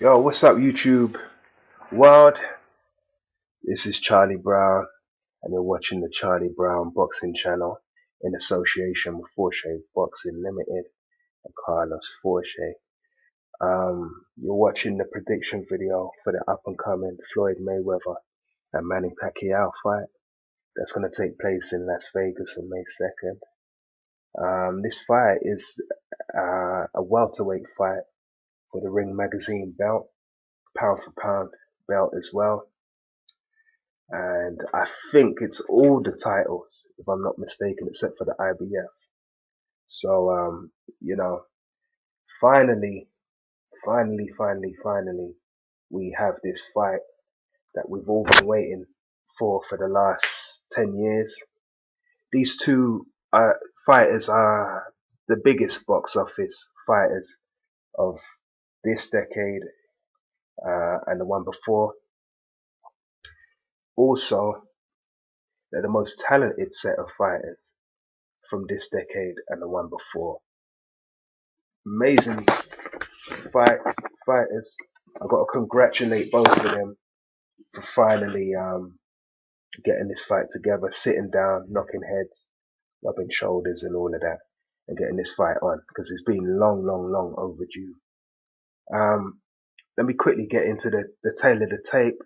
Yo, what's up, YouTube world? This is Charlie Brown, and you're watching the Charlie Brown Boxing Channel in association with Forche Boxing Limited and Carlos Forche. You're watching the prediction video for the up-and-coming Floyd Mayweather and Manny Pacquiao fight that's going to take place in Las Vegas on May 2nd. This fight is a welterweight fight for the Ring Magazine belt, pound for pound belt as well. And I think it's all the titles, if I'm not mistaken, except for the IBF. So, finally, we have this fight that we've all been waiting for the last 10 years. These two fighters are the biggest box office fighters of this decade and the one before. Also, they're the most talented set of fighters from this decade and the one before. Amazing fighters. I've got to congratulate both of them for finally getting this fight together, sitting down, knocking heads, rubbing shoulders and all of that, and getting this fight on, because it's been long overdue. Let me quickly get into the tail of the tape.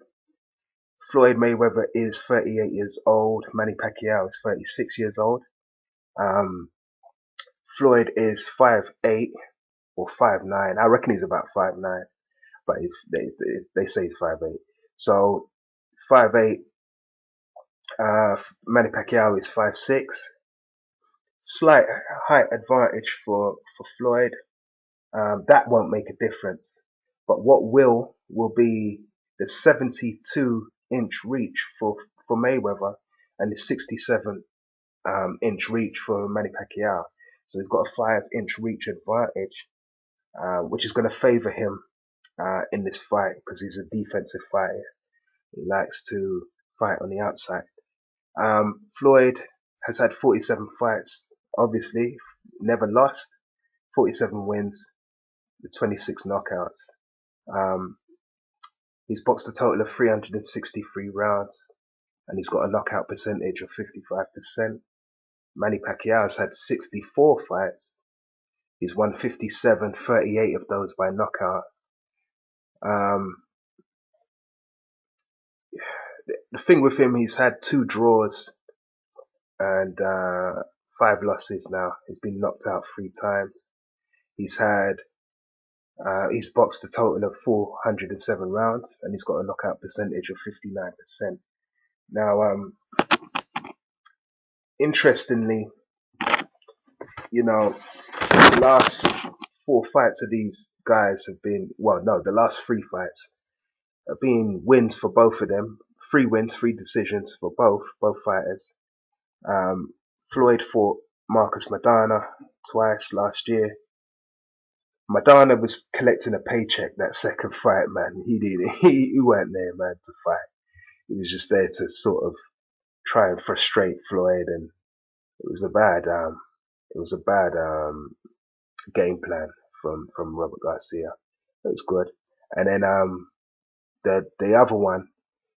Floyd Mayweather is 38 years old. Manny Pacquiao is 36 years old. Floyd is 5'8" or 5'9". I reckon he's about 5'9", but they say he's 5'8". So 5'8". Manny Pacquiao is 5'6". Slight height advantage for Floyd. That won't make a difference. But what will be the 72-inch reach for Mayweather and the 67-inch reach for Manny Pacquiao. So he's got a 5-inch reach advantage, which is going to favor him in this fight because he's a defensive fighter. He likes to fight on the outside. Floyd has had 47 fights, obviously, never lost, 47 wins with 26 knockouts. He's boxed a total of 363 rounds, and he's got a knockout percentage of 55%. Manny Pacquiao's had 64 fights. He's won 57, 38 of those by knockout. The thing with him, he's had 2 draws and 5 losses now. He's been knocked out 3 times. He's boxed a total of 407 rounds, and he's got a knockout percentage of 59%. Now, interestingly, the last 4 fights of these guys have been, the last 3 fights have been wins for both of them. 3 wins, 3 decisions for both fighters. Floyd fought Marcus Maidana twice last year. Maidana was collecting a paycheck that second fight, man. He weren't there, man, to fight. He was just there to sort of try and frustrate Floyd, and it was a bad game plan from Robert Garcia. It was good. And then the other one,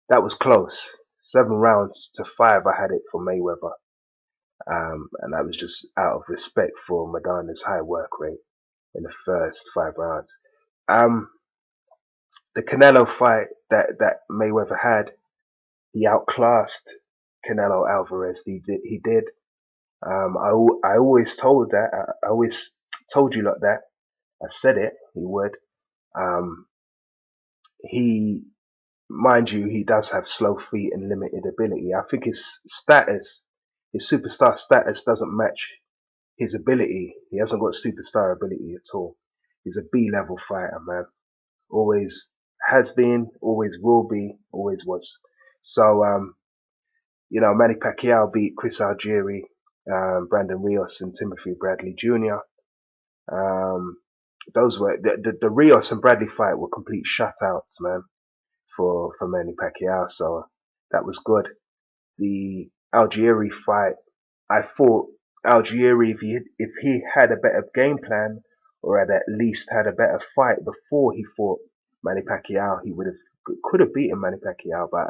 that was close. 7 rounds to 5, I had it for Mayweather. And that was just out of respect for Maidana's high work rate in the first 5 rounds. The Canelo fight that Mayweather had, he outclassed Canelo Alvarez. He did. I always told that. I always told you like that. I said it. He would. Mind you, he does have slow feet and limited ability. I think his superstar status doesn't match his ability. He hasn't got superstar ability at all. He's a B-level fighter, man. Always has been, always will be, always was. So, Manny Pacquiao beat Chris Algieri, Brandon Rios, and Timothy Bradley Jr. Those were the Rios and Bradley fight were complete shutouts, man, for Manny Pacquiao. So that was good. The Algieri fight, I thought Algieri, if he had a better game plan, or had at least had a better fight before he fought Manny Pacquiao. He could have beaten Manny Pacquiao, but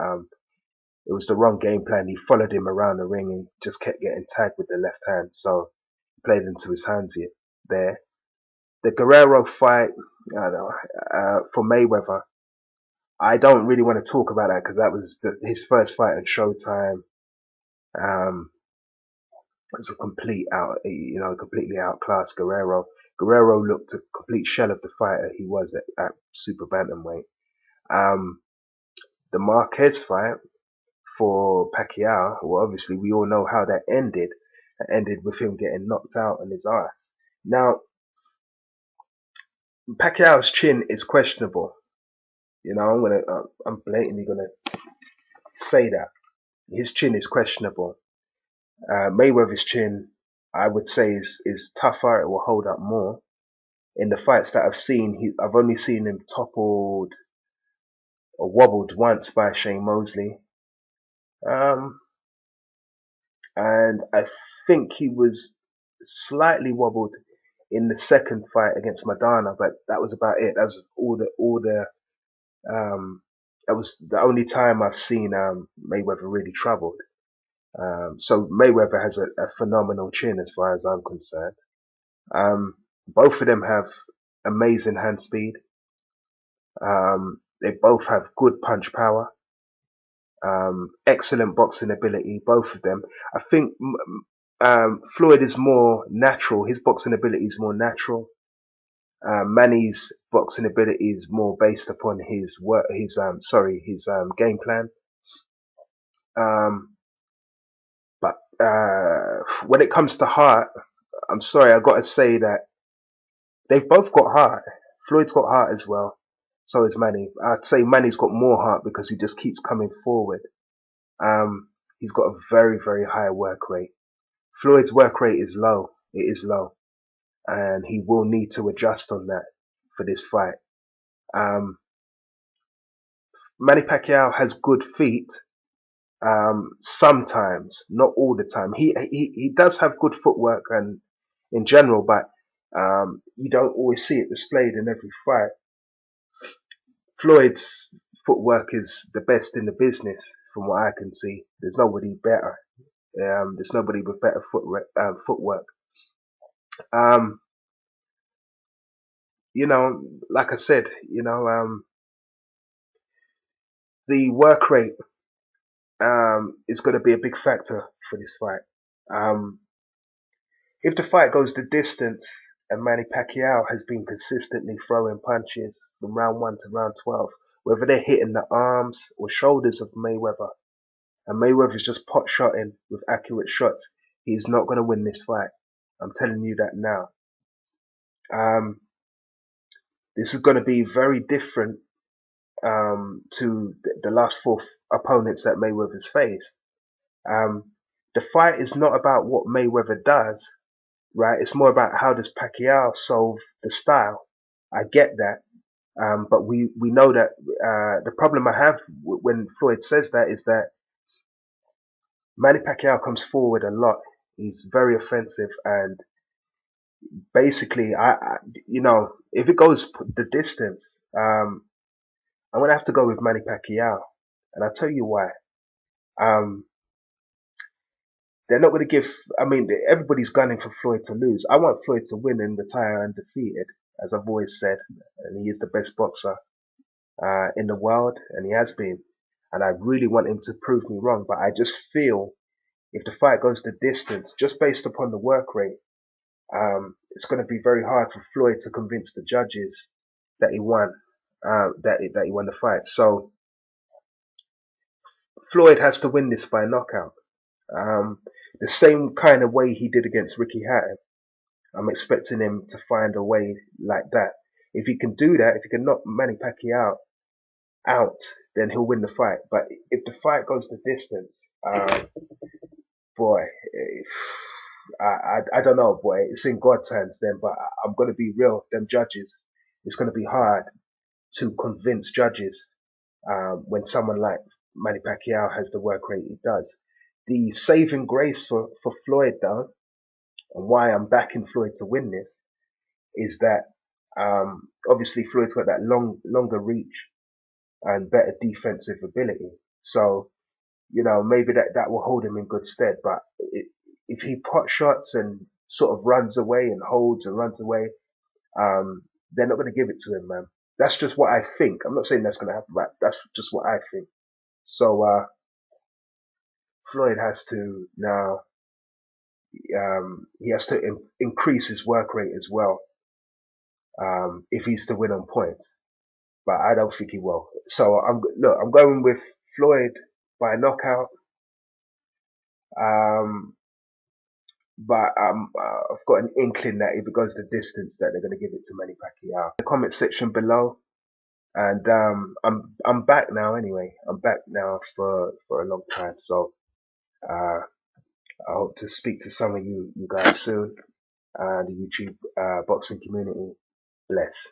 it was the wrong game plan. He followed him around the ring and just kept getting tagged with the left hand, so played into his hands there. The Guerrero fight for Mayweather, I don't really want to talk about that because that was his first fight on Showtime. Um, it was a completely outclassed Guerrero. Guerrero looked a complete shell of the fighter he was at super bantamweight. Um, the Marquez fight for Pacquiao, well, obviously we all know how that ended. It ended with him getting knocked out on his ass. Now, Pacquiao's chin is questionable. I'm blatantly gonna say that his chin is questionable. Mayweather's chin, I would say, is tougher. It will hold up more. In the fights that I've seen, I've only seen him toppled or wobbled once by Shane Mosley. Um, and I think he was slightly wobbled in the second fight against Madonna, but that was about it. That was that was the only time I've seen Mayweather really troubled. So Mayweather has a phenomenal chin as far as I'm concerned. Both of them have amazing hand speed. They both have good punch power. Excellent boxing ability, both of them. I think Floyd is more natural. His boxing ability is more natural. Manny's boxing ability is more based upon his game plan. But when it comes to heart, I'm sorry, I got to say that they've both got heart. Floyd's got heart as well. So is Manny. I'd say Manny's got more heart because he just keeps coming forward. He's got a very, very high work rate. Floyd's work rate is low. It is low. And he will need to adjust on that for this fight. Manny Pacquiao has good feet. Sometimes, not all the time. He does have good footwork and in general, but you don't always see it displayed in every fight. Floyd's footwork is the best in the business, from what I can see. There's nobody better. There's nobody with better footwork. Like I said, the work rate is going to be a big factor for this fight. If the fight goes the distance and Manny Pacquiao has been consistently throwing punches from round 1 to round 12, whether they're hitting the arms or shoulders of Mayweather, and Mayweather's just pot shotting with accurate shots, he's not going to win this fight. I'm telling you that now. This is going to be very different to the last 4 opponents that Mayweather's faced. The fight is not about what Mayweather does, right? It's more about how does Pacquiao solve the style. I get that. But we know that the problem I have when Floyd says that is that Manny Pacquiao comes forward a lot. He's very offensive, and basically, if it goes the distance, I'm gonna have to go with Manny Pacquiao, and I'll tell you why. They're not gonna give. I mean, everybody's gunning for Floyd to lose. I want Floyd to win and retire undefeated, as I've always said, and he is the best boxer in the world, and he has been. And I really want him to prove me wrong, but I just feel if the fight goes the distance, just based upon the work rate, it's going to be very hard for Floyd to convince the judges that he won, that he won the fight. So Floyd has to win this by knockout, the same kind of way he did against Ricky Hatton. I'm expecting him to find a way like that. If he can do that, if he can knock Manny Pacquiao out, then he'll win the fight. But if the fight goes the distance, boy, I don't know, boy. It's in God's hands then. But I'm gonna be real. Them judges, it's gonna be hard to convince judges when someone like Manny Pacquiao has the work rate he does. The saving grace for Floyd, though, and why I'm backing Floyd to win this, is that Obviously Floyd's got that longer reach and better defensive ability. So, maybe that will hold him in good stead. But if he pot shots and sort of runs away and holds and runs away, they're not going to give it to him, man. That's just what I think. I'm not saying that's going to happen, but that's just what I think. So, Floyd has to now, he has to increase his work rate as well, if he's to win on points. But I don't think he will. So I'm going with Floyd by knockout. Um, but I've got an inkling that if it goes the distance, that they're going to give it to Manny Pacquiao. The comment section below, and I'm back now. Anyway, I'm back now for a long time. So I hope to speak to some of you guys soon. The YouTube boxing community. Bless.